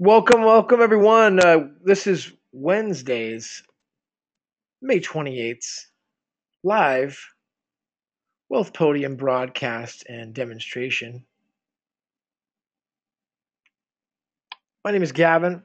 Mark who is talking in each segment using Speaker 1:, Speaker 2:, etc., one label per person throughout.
Speaker 1: Welcome everyone. This is Wednesday's May 28th live Wealth Podium broadcast and demonstration. My name is Gavin,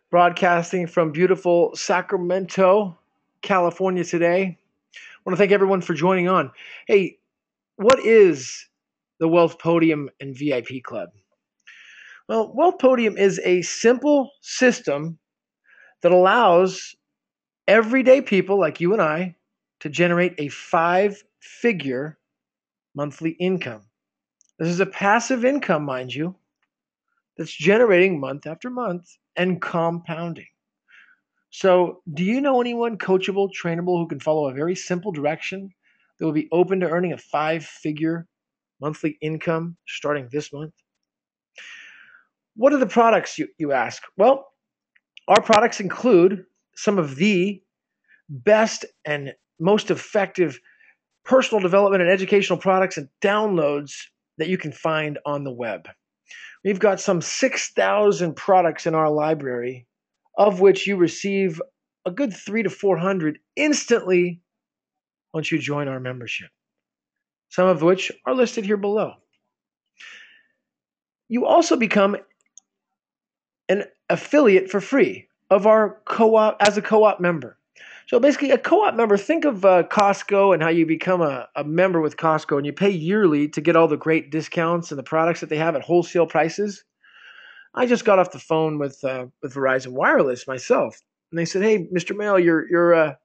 Speaker 1: broadcasting from beautiful Sacramento, California today. I want to thank everyone for joining on. Hey, what is the Wealth Podium and VIP Club? Well, Wealth Podium is a simple system that allows everyday people like you and I to generate a 5-figure monthly income. This is a passive income, mind you, that's generating month after month and compounding. So, do you know anyone coachable, trainable who can follow a very simple direction that will be open to earning a 5-figure monthly income starting this month? What are the products, you ask? Well, our products include some of the best and most effective personal development and educational products and downloads that you can find on the web. We've got some 6,000 products in our library, of which you receive a good 300 to 400 instantly once you join our membership, some of which are listed here below. You also become an affiliate for free of our co-op as a co-op member. So basically, a co-op member, think of Costco and how you become a member with Costco and you pay yearly to get all the great discounts and the products that they have at wholesale prices. I just got off the phone with Verizon Wireless myself, and they said, "Hey, Mr. Mail, your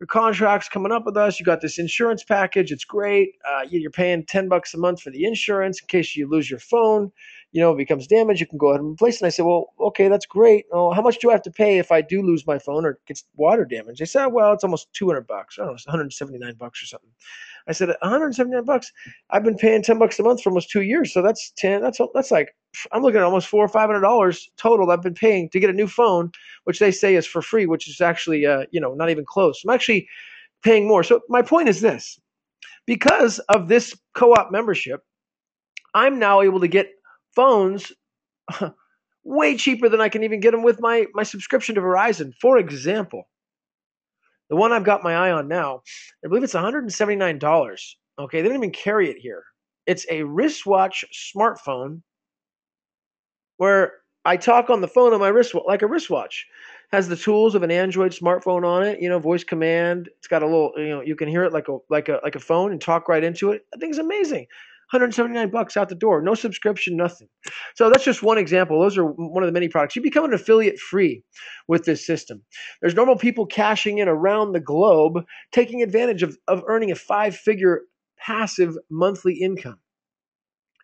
Speaker 1: contract's coming up with us. You got this insurance package. It's great. You're paying $10 a month for the insurance in case you lose your phone. It becomes damaged. You can go ahead and replace it." And I said, "Well, okay, that's great. Oh, how much do I have to pay if I do lose my phone or it gets water damage?" They said, "Well, it's almost $200. I don't know, it's $179 or something." I said, "$179? I've been paying $10 a month for almost 2 years. So that's 10. That's like I'm looking at almost $400 or $500 total I've been paying to get a new phone, which they say is for free, which is actually not even close. I'm actually paying more." So my point is this: because of this co-op membership, I'm now able to get phones way cheaper than I can even get them with my subscription to Verizon. For example, the one I've got my eye on now, I believe it's $179. Okay, they don't even carry it here. It's a wristwatch smartphone where I talk on the phone on my wristwatch like a wristwatch. Has the tools of an Android smartphone on it, voice command. It's got a little, you can hear it like a phone and talk right into it. I think it's amazing. $179 out the door, no subscription, nothing. So that's just one example. Those are one of the many products. You become an affiliate free with this system. There's normal people cashing in around the globe, taking advantage of earning a 5-figure passive monthly income.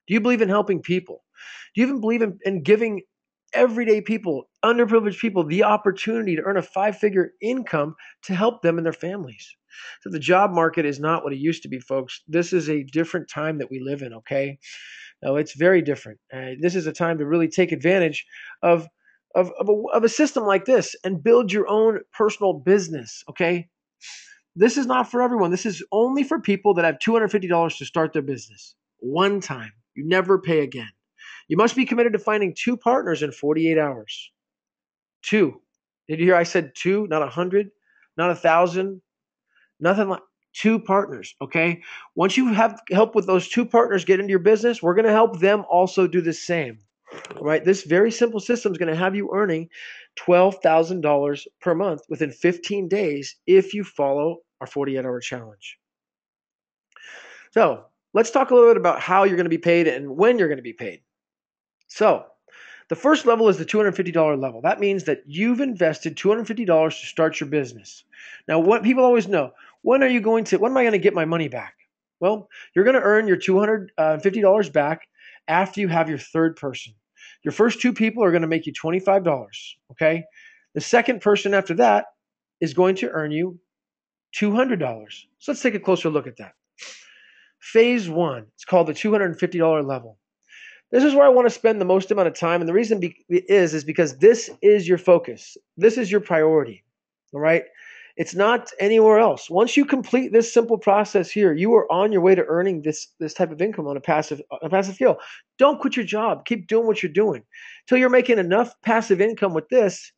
Speaker 1: Do you believe in helping people? Do you even believe in giving everyday people, underprivileged people, the opportunity to earn a 5-figure income to help them and their families? So the job market is not what it used to be, folks. This is a different time that we live in, okay? No, it's very different. This is a time to really take advantage of a system like this and build your own personal business, okay? This is not for everyone. This is only for people that have $250 to start their business. One time. You never pay again. You must be committed to finding 2 partners in 48 hours. 2. Did you hear I said 2, not 100, not 1,000, nothing like 2 partners, okay? Once you have help with those 2 partners get into your business, we're going to help them also do the same. All right? This very simple system is going to have you earning $12,000 per month within 15 days if you follow our 48-hour challenge. So, let's talk a little bit about how you're going to be paid and when you're going to be paid. So, the first level is the $250 level. That means that you've invested $250 to start your business. Now, what people always know, when am I going to get my money back? Well, you're going to earn your $250 back after you have your third person. Your first 2 people are going to make you $25, okay? The second person after that is going to earn you $200. So let's take a closer look at that. Phase 1, it's called the $250 level. This is where I want to spend the most amount of time, and the reason is because this is your focus. This is your priority, all right? It's not anywhere else. Once you complete this simple process here, you are on your way to earning this type of income on a passive scale. Don't quit your job. Keep doing what you're doing until you're making enough passive income with this.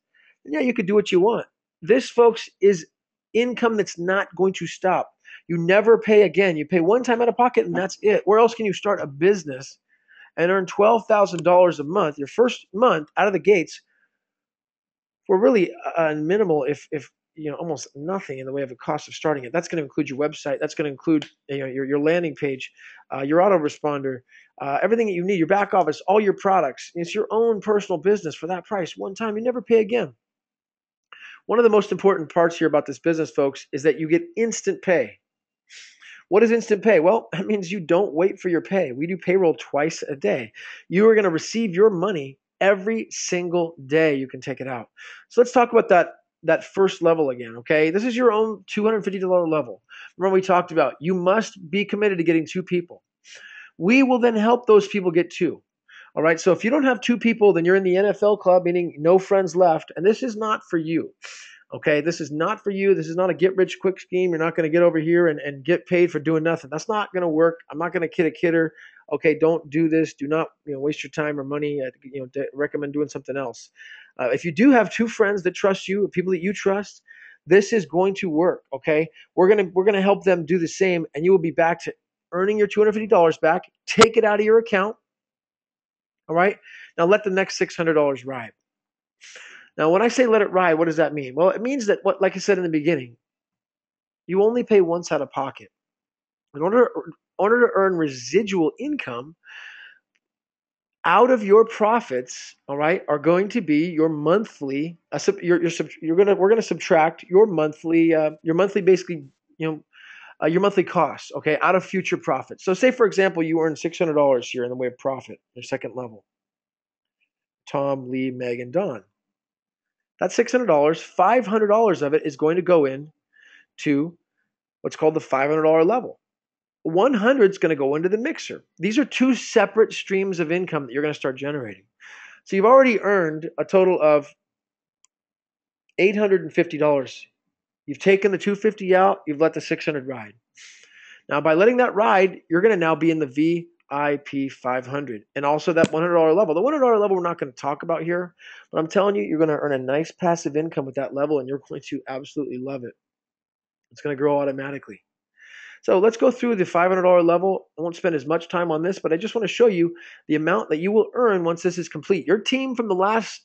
Speaker 1: And yeah, you could do what you want. This, folks, is income that's not going to stop. You never pay again. You pay one time out of pocket, and that's it. Where else can you start a business and earn $12,000 a month, your first month out of the gates, for really minimal, if almost nothing in the way of a cost of starting it? That's going to include your website. That's going to include your landing page, your autoresponder, everything that you need, your back office, all your products. It's your own personal business for that price. One time, you never pay again. One of the most important parts here about this business, folks, is that you get instant pay. What is instant pay? Well, that means you don't wait for your pay. We do payroll twice a day. You are going to receive your money every single day. You can take it out. So let's talk about that first level again, okay? This is your own $250 level. Remember, we talked about you must be committed to getting 2 people. We will then help those people get 2. All right, so if you don't have 2 people, then you're in the NFL club, meaning no friends left, and this is not for you. Okay, this is not for you. This is not a get-rich-quick scheme. You're not going to get over here and get paid for doing nothing. That's not going to work. I'm not going to kid a kidder. Okay, don't do this. Do not waste your time or money. Recommend doing something else. If you do have 2 friends that trust you, people that you trust, this is going to work. Okay, we're gonna help them do the same, and you will be back to earning your $250 back. Take it out of your account. All right, now let the next $600 ride. Now, when I say let it ride, what does that mean? Well, it means that, like I said in the beginning, you only pay once out of pocket. In order to earn residual income out of your profits, all right, are going to be your monthly. We're gonna subtract your monthly basically your monthly costs, okay, out of future profits. So, say for example, you earn $600 here in the way of profit, your second level. Tom, Lee, Meg, and Don. That's $600. $500 of it is going to go in to what's called the $500 level. 100 is going to go into the mixer. These are 2 separate streams of income that you're going to start generating. So you've already earned a total of $850. You've taken the $250 out. You've let the $600 ride. Now, by letting that ride, you're going to now be in the VIP 500 and also that $100 level. The $100 level we're not going to talk about here, but I'm telling you, you're going to earn a nice passive income with that level, and you're going to absolutely love it. It's going to grow automatically. So let's go through the $500 level. I won't spend as much time on this, but I just want to show you the amount that you will earn once this is complete. Your team from the last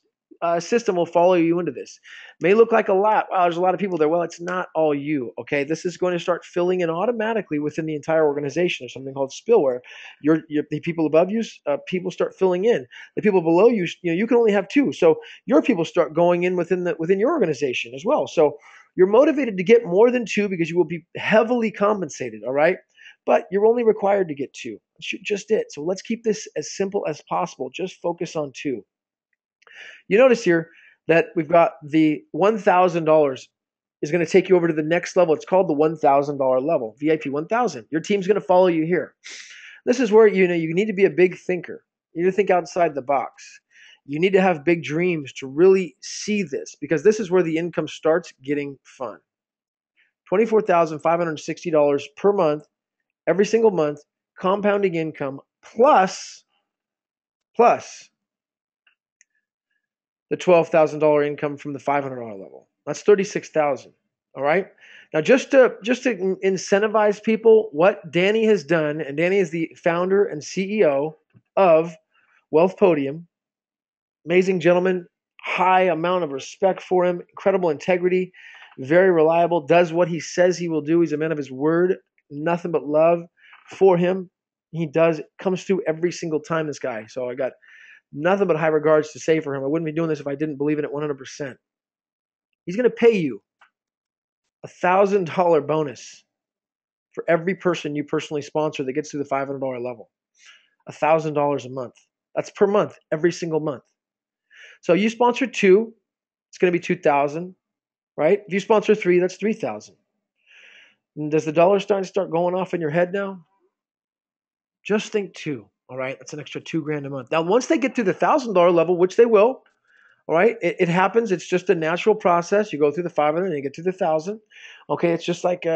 Speaker 1: system will follow you into this. May look like a lot. Wow, there's a lot of people there. Well, it's not all you, okay? This is going to start filling in automatically within the entire organization. There's something called spillware. The people above you, people start filling in. The people below you, you can only have 2. So your people start going in within your organization as well. So you're motivated to get more than 2 because you will be heavily compensated, all right? But you're only required to get 2. That's just it. So let's keep this as simple as possible. Just focus on 2. You notice here that we've got the $1,000 is going to take you over to the next level. It's called the $1,000 level, VIP 1,000. Your team's going to follow you here. This is where you need to be a big thinker. You need to think outside the box. You need to have big dreams to really see this, because this is where the income starts getting fun. $24,560 per month, every single month, compounding income, plus the $12,000 income from the $500 level. That's $36,000. All right. Now, just to incentivize people, what Danny has done, and Danny is the founder and CEO of WealthPodium. Amazing gentleman, high amount of respect for him, incredible integrity, very reliable, does what he says he will do. He's a man of his word, nothing but love for him. He comes through every single time, this guy. So I got nothing but high regards to say for him. I wouldn't be doing this if I didn't believe in it 100%. He's going to pay you a $1,000 bonus for every person you personally sponsor that gets to the $500 level. $1,000 a month. That's per month, every single month. So you sponsor 2, it's going to be $2,000, right? If you sponsor 3, that's $3,000. Does the dollar sign start going off in your head now? Just think 2, all right? That's an extra $2,000 a month. Now, once they get to the $1,000 level, which they will, All right, it happens. It's just a natural process. You go through the 500 and you get to the 1,000. Okay, it's just like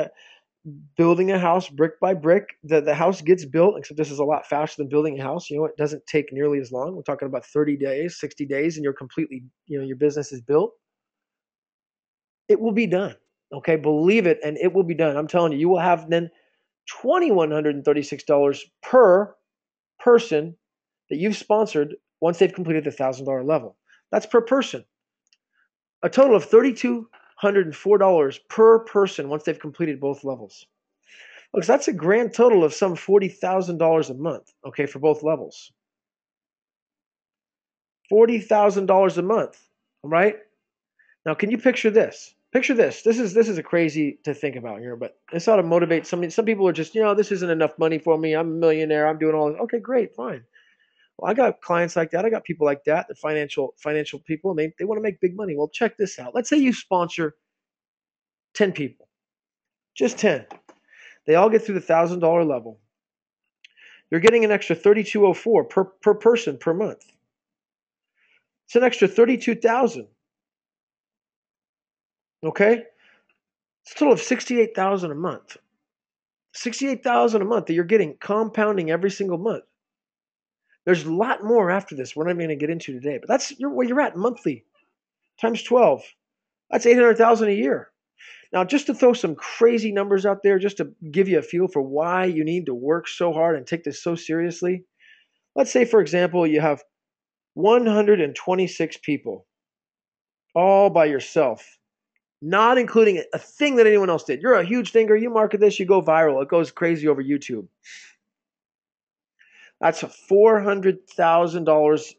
Speaker 1: building a house brick by brick. The house gets built, except this is a lot faster than building a house. It doesn't take nearly as long. We're talking about 30 days, 60 days, and you're completely, your business is built. It will be done. Okay, believe it, and it will be done. I'm telling you, you will have then $2,136 per person that you've sponsored once they've completed the $1,000 level. That's per person. A total of $3,204 per person once they've completed both levels. Look, so that's a grand total of some $40,000 a month, okay, for both levels. $40,000 a month, all right? Now, can you picture this? Picture this. This is a crazy to think about here, but this ought to motivate some people are just, this isn't enough money for me. I'm a millionaire. I'm doing all this. Okay, great, fine. Well, I got clients like that. I got people like that, the financial people, and they want to make big money. Well, check this out. Let's say you sponsor 10 people, just 10. They all get through the $1,000 level. You're getting an extra $3,204 per person per month. It's an extra $32,000. Okay, it's a total of $68,000 a month. $68,000 a month that you're getting, compounding every single month. There's a lot more after this. We're not even going to get into today, but that's where you're at monthly times 12. That's $800,000 a year. Now, just to throw some crazy numbers out there, just to give you a feel for why you need to work so hard and take this so seriously. Let's say, for example, you have 126 people all by yourself, not including a thing that anyone else did. You're a huge thinker. You market this, you go viral. It goes crazy over YouTube. That's $400,000,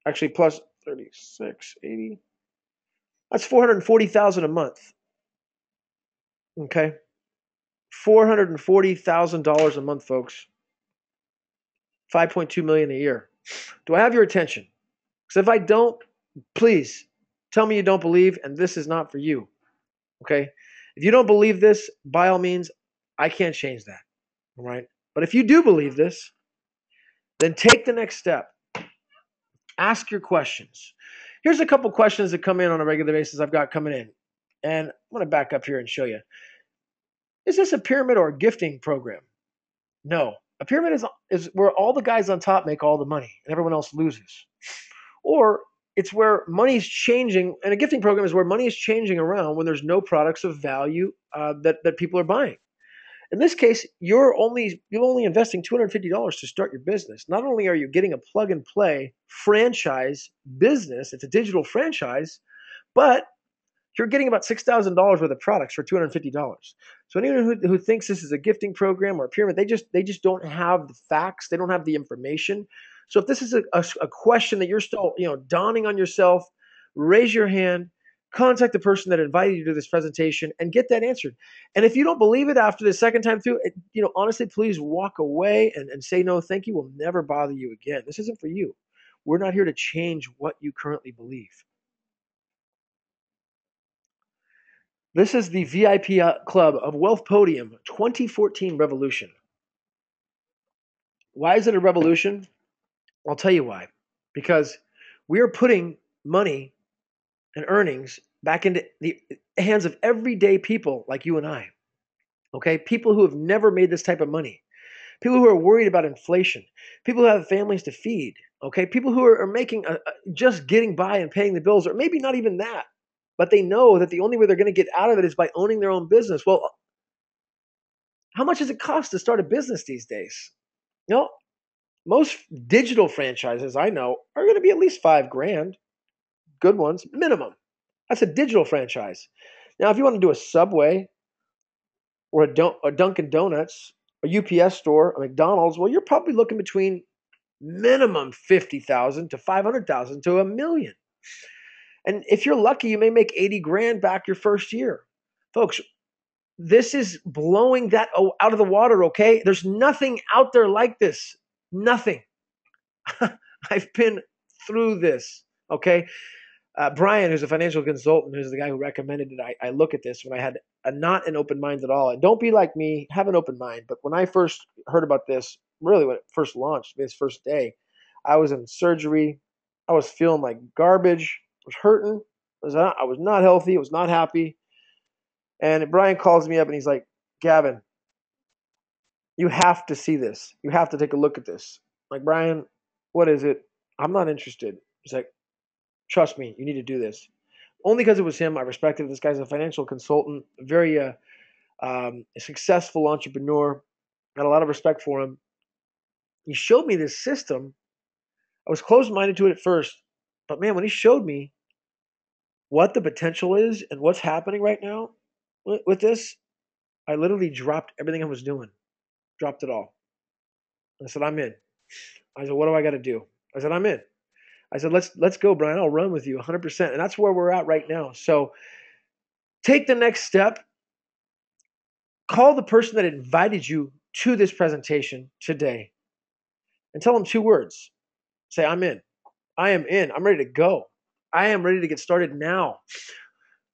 Speaker 1: actually plus 36, 80. That's $440,000 a month. Okay, $440,000 a month, folks. $5.2 million a year. Do I have your attention? Because if I don't, please tell me you don't believe, and this is not for you. Okay, if you don't believe this, by all means, I can't change that. All right, but if you do believe this, then take the next step. Ask your questions. Here's a couple questions that come in on a regular basis I've got coming in. And I'm going to back up here and show you. Is this a pyramid or a gifting program? No. A pyramid is where all the guys on top make all the money and everyone else loses. Or it's where money's changing, and a gifting program is where money is changing around when there's no products of value that people are buying. In this case, you're only investing $250 to start your business. Not only are you getting a plug and play franchise business, it's a digital franchise, but you're getting about $6,000 worth of products for $250. So anyone who thinks this is a gifting program or a pyramid, they just don't have the facts. They don't have the information. So if this is a question that you're still dawning on yourself, raise your hand. Contact the person that invited you to this presentation and get that answered. And if you don't believe it after the second time through, honestly, please walk away and say no, thank you. We'll never bother you again. This isn't for you. We're not here to change what you currently believe. This is the VIP club of WealthPodium 2014 Revolution. Why is it a revolution? I'll tell you why. Because we are putting money and earnings back into the hands of everyday people like you and I. Okay? People who have never made this type of money. People who are worried about inflation. People who have families to feed. Okay? People who are making just getting by and paying the bills, or maybe not even that. But they know that the only way they're going to get out of it is by owning their own business. Well, how much does it cost to start a business these days? Most digital franchises I know are going to be at least $5,000. Good ones, minimum. That's a digital franchise. Now, if you want to do a Subway or a Dunkin' Donuts, a UPS store, a McDonald's, well, you're probably looking between minimum $50,000 to $500,000 to $1 million. And if you're lucky, you may make $80,000 back your first year. Folks, this is blowing that out of the water, okay? There's nothing out there like this. Nothing. I've been through this, okay? Brian, who's a financial consultant, who's the guy who recommended it, I look at this when I had not an open mind at all. And don't be like me, have an open mind. But when I first heard about this, really when it first launched, this first day, I was in surgery. I was feeling like garbage. was hurting. I was not healthy. I was not happy. And Brian calls me up and he's like, Gavin, you have to see this. You have to take a look at this. I'm like, Brian, what is it? I'm not interested. He's like, trust me, you need to do this. Only because it was him. I respected this guy's a financial consultant, very a successful entrepreneur. Got a lot of respect for him. He showed me this system. I was closed-minded to it at first, but man, when he showed me what the potential is and what's happening right now with this, I literally dropped everything I was doing. Dropped it all. I said, I'm in. I said, what do I got to do? I said, I'm in. I said, let's go, Brian. I'll run with you 100%. And that's where we're at right now. So take the next step. Call the person that invited you to this presentation today and tell them 2 words. Say, I'm in. I am in. I'm ready to go. I am ready to get started now.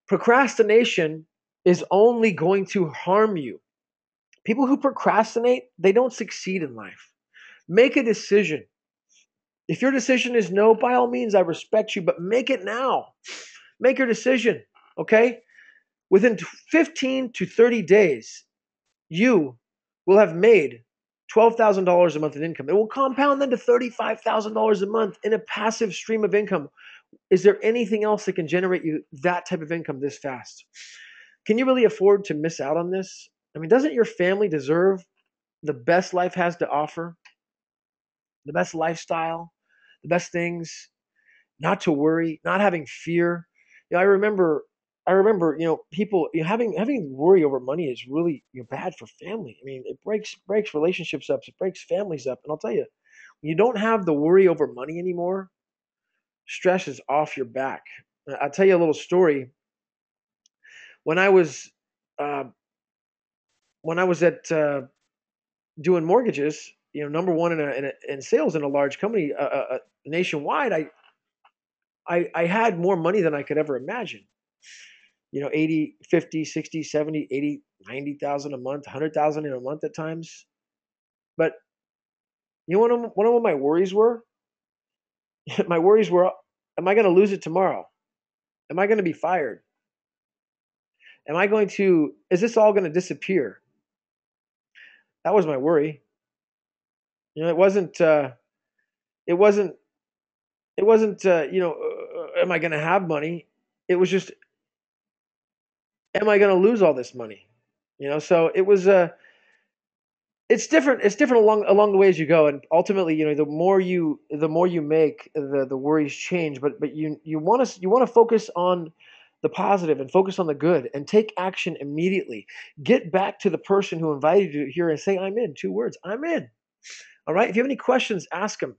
Speaker 1: Procrastination is only going to harm you. People who procrastinate, they don't succeed in life. Make a decision. If your decision is no, by all means, I respect you, but make it now. Make your decision, okay? Within 15 to 30 days, you will have made $12,000 a month in income. It will compound then to $35,000 a month in a passive stream of income. Is there anything else that can generate you that type of income this fast? Can you really afford to miss out on this? I mean, doesn't your family deserve the best life has to offer? The best lifestyle, the best things, not to worry, not having fear. I remember, people having worry over money is really bad for family. I mean, it breaks relationships up, it breaks families up. And I'll tell you, when you don't have the worry over money anymore, stress is off your back. I'll tell you a little story. When I was uh, at doing mortgages, number one in sales in a large company nationwide, I had more money than I could ever imagine. 80, 50, 60, 70, 80, 90,000 a month, 100,000 in a month at times. But one of what my worries were? My worries were, am I going to lose it tomorrow? Am I going to be fired? Is this all going to disappear? That was my worry. It wasn't, am I going to have money? It was just, am I going to lose all this money? So it was, it's different. It's different along the way as you go, and ultimately, the more you make, the worries change. But you want to focus on the positive and focus on the good and take action immediately. Get back to the person who invited you here and say, "I'm in." 2 words. I'm in. All right. If you have any questions, ask them.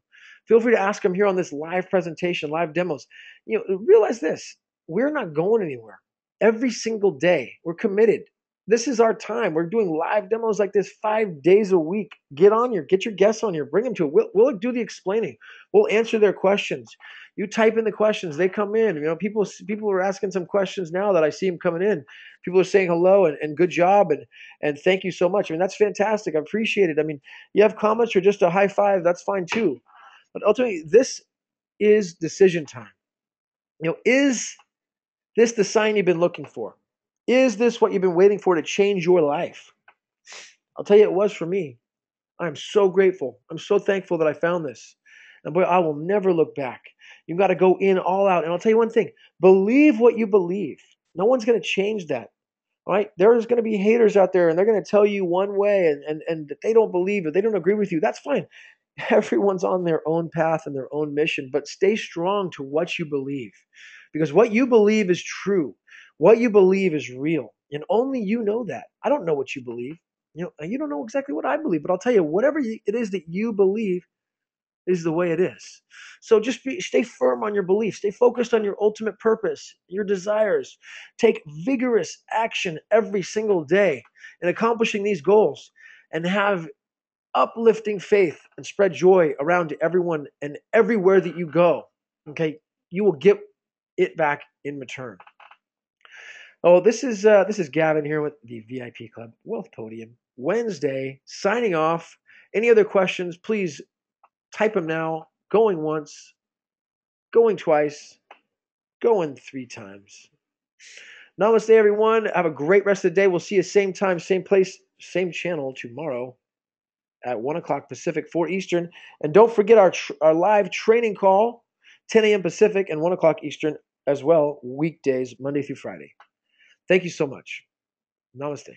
Speaker 1: Feel free to ask them here on this live presentation, live demos. Realize this: we're not going anywhere. Every single day, we're committed. This is our time. We're doing live demos like this 5 days a week. Get your guests on here, bring them to it. We'll do the explaining. We'll answer their questions. You type in the questions, they come in. People are asking some questions now that I see them coming in. People are saying hello and good job and thank you so much. I mean, that's fantastic. I appreciate it. I mean, you have comments or just a high five, that's fine too. But ultimately, this is decision time. Is this the sign you've been looking for? Is this what you've been waiting for to change your life? I'll tell you, it was for me. I'm so grateful. I'm so thankful that I found this. And boy, I will never look back. You've got to go in all out. And I'll tell you one thing, believe what you believe. No one's going to change that. All right? There's going to be haters out there, and they're going to tell you one way, and they don't believe it. They don't agree with you. That's fine. Everyone's on their own path and their own mission, but stay strong to what you believe. Because what you believe is true. What you believe is real. And only you know that. I don't know what you believe. You don't know exactly what I believe, but I'll tell you, whatever it is that you believe is the way it is. So just stay firm on your beliefs. Stay focused on your ultimate purpose, your desires. Take vigorous action every single day in accomplishing these goals and have uplifting faith and spread joy around to everyone and everywhere that you go. Okay, you will get it back in return. Oh, this is Gavin here with the VIP Club Wealth Podium Wednesday, signing off. Any other questions? Please type them now. Going once, going twice. going 3 times. Namaste, everyone. Have a great rest of the day. We'll see you same time, same place, same channel tomorrow at 1 o'clock Pacific, 4 Eastern. And don't forget our live training call, 10 a.m. Pacific and 1 o'clock Eastern as well, weekdays, Monday through Friday. Thank you so much. Namaste.